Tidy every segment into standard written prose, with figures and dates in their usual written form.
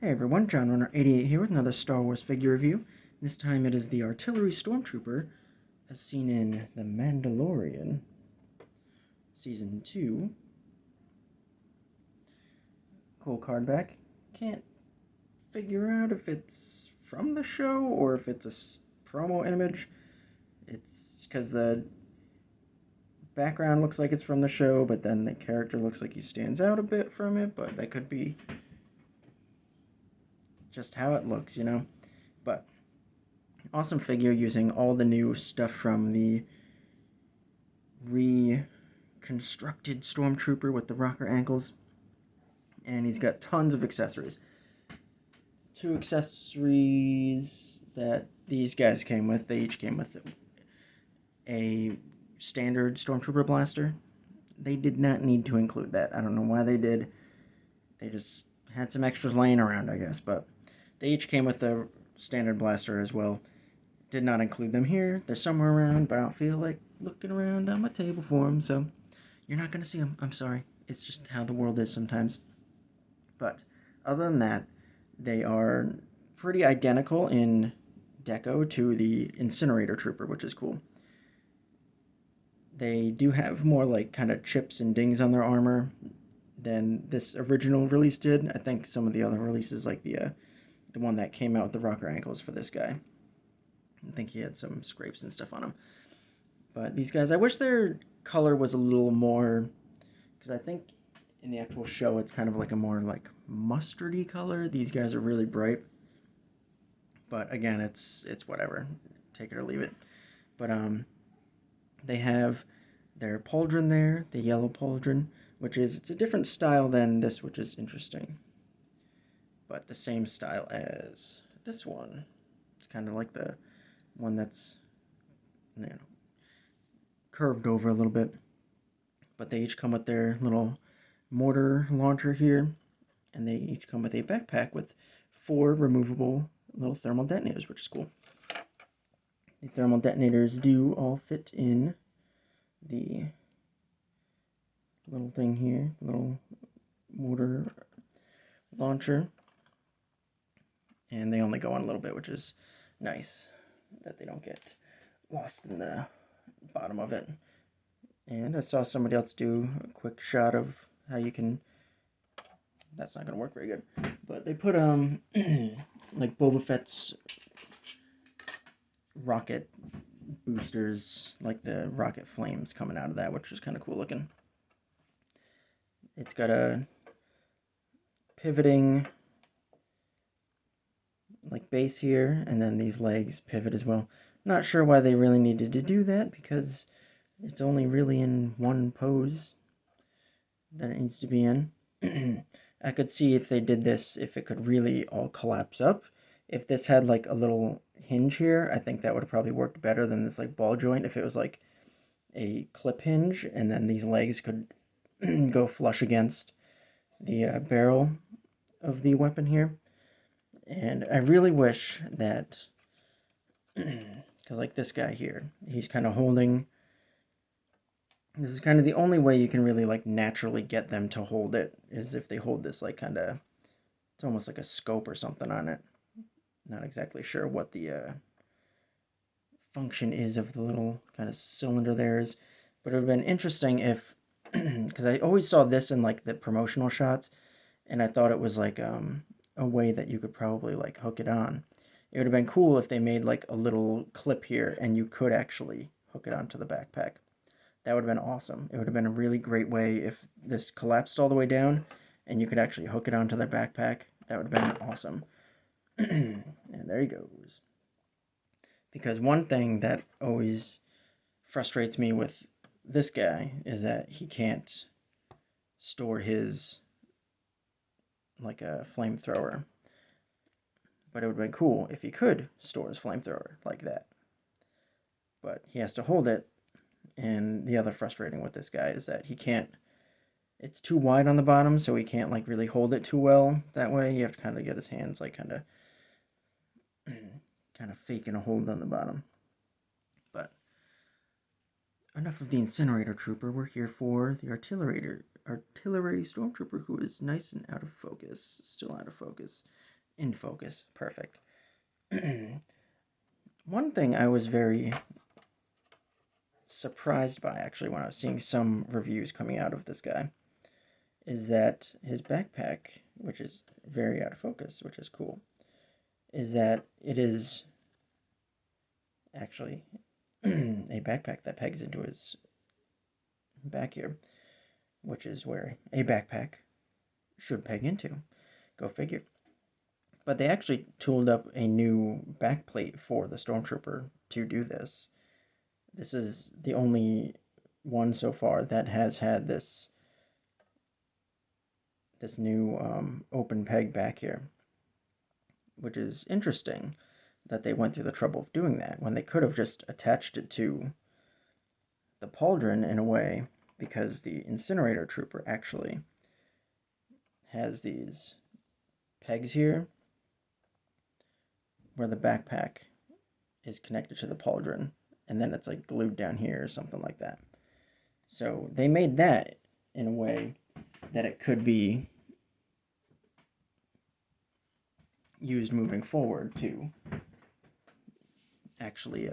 Hey everyone, John Runner 88 here with another Star Wars figure review. This time it is the Artillery Stormtrooper, as seen in The Mandalorian, Season 2. Cool card back. Can't figure out if it's from the show or if it's a promo image. It's because the background looks like it's from the show, but then the character looks like he stands out a bit from it, but that could be just how it looks, you know? But awesome figure using all the new stuff from the reconstructed Stormtrooper with the rocker ankles. And he's got tons of accessories. Two accessories that these guys came with. They each came with a standard Stormtrooper blaster. They did not need to include that. I don't know why they did. They just had some extras laying around, I guess. But they each came with a standard blaster as well. Did not include them here. They're somewhere around, but I don't feel like looking around on my table for them, so you're not going to see them. I'm sorry. It's just how the world is sometimes. But other than that, they are pretty identical in deco to the Incinerator Trooper, which is cool. They do have more like kind of chips and dings on their armor than this original release did. I think some of the other releases, like the one that came out with the rocker ankles for this guy, I think he had some scrapes and stuff on him. But these guys, I wish their color was a little more, because I think in the actual show it's kind of like a more like mustardy color. These guys are really bright. But again, it's whatever. Take it or leave it. But they have their pauldron there, the yellow pauldron, which is, it's a different style than this, which is interesting. But the same style as this one. It's kind of like the one that's, you know, curved over a little bit. But they each come with their little mortar launcher here, and they each come with a backpack with 4 removable little thermal detonators, which is cool. The thermal detonators do all fit in the little thing here, little mortar launcher, and they only go on a little bit, which is nice, that they don't get lost in the bottom of it. And I saw somebody else do a quick shot of how you can, that's not going to work very good, but they put like Boba Fett's rocket boosters, like the rocket flames coming out of that, which is kind of cool looking. It's got a pivoting like base here, and then these legs pivot as well. Not sure why they really needed to do that, because it's only really in one pose that it needs to be in. I could see if they did this, if it could really all collapse up. If this had like a little hinge here, I think that would have probably worked better than this like ball joint. If it was like a clip hinge, and then these legs could go flush against the barrel of the weapon here. And I really wish that, because like this guy here, he's kind of holding, this is kind of the only way you can really like naturally get them to hold it, is if they hold this like kind of, it's almost like a scope or something on it. Not exactly sure what the function is of the little kind of cylinder there is, but it would have been interesting if, because I always saw this in like the promotional shots, and I thought it was like a way that you could probably like hook it on. It would have been cool if they made like a little clip here and you could actually hook it onto the backpack. That would have been awesome. It would have been a really great way if this collapsed all the way down and you could actually hook it onto the backpack. That would have been awesome. And there he goes. Because one thing that always frustrates me with this guy is that he can't store his like a flamethrower. But it would have been cool if he could store his flamethrower like that. But he has to hold it, and the other frustrating with this guy is that he can't, it's too wide on the bottom, so he can't like really hold it too well that way. You have to kind of get his hands like kind of faking a hold on the bottom. But enough of the Incinerator Trooper. We're here for the Artillery Stormtrooper, who is nice and out of focus, still out of focus. In focus. Perfect. One thing I was very surprised by, actually, when I was seeing some reviews coming out of this guy, is that his backpack, which is very out of focus, which is cool, is that it is actually a backpack that pegs into his back here, which is where a backpack should peg into. Go figure. But they actually tooled up a new backplate for the Stormtrooper to do this. This is the only one so far that has had this new open peg back here, which is interesting that they went through the trouble of doing that when they could have just attached it to the pauldron in a way, because the incinerator trooper actually has these pegs here where the backpack is connected to the pauldron, and then it's like glued down here or something like that. So they made that in a way that it could be used moving forward to actually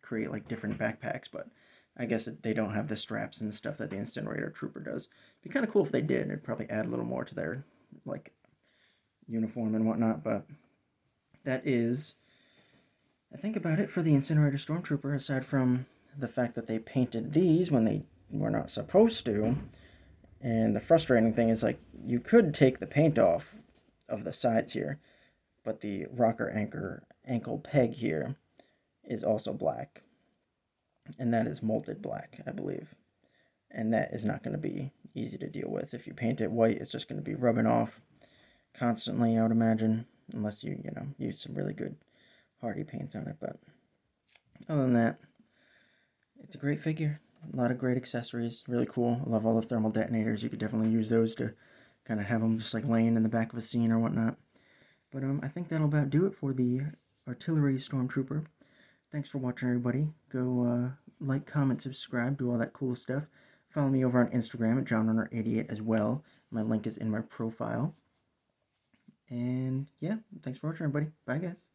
create like different backpacks, but I guess they don't have the straps and stuff that the incinerator trooper does. It'd be kind of cool if they did. It'd probably add a little more to their like uniform and whatnot, but that is, I think, about it for the incinerator stormtrooper, aside from the fact that they painted these when they were not supposed to. And the frustrating thing is, like, you could take the paint off of the sides here, but the rocker ankle peg here is also black, and that is molded black, I believe, and that is not going to be easy to deal with. If you paint it white, it's just going to be rubbing off constantly, I would imagine, unless you use some really good hardy paints on it. But other than that, it's a great figure. A lot of great accessories, really cool. I love all the thermal detonators. You could definitely use those to kind of have them just like laying in the back of a scene or whatnot. But I think that'll about do it for the artillery stormtrooper. Thanks for watching, everybody. Go like, comment, subscribe, do all that cool stuff. Follow me over on Instagram at JohnRunner88 as well. My link is in my profile. And yeah, thanks for watching, everybody. Bye, guys.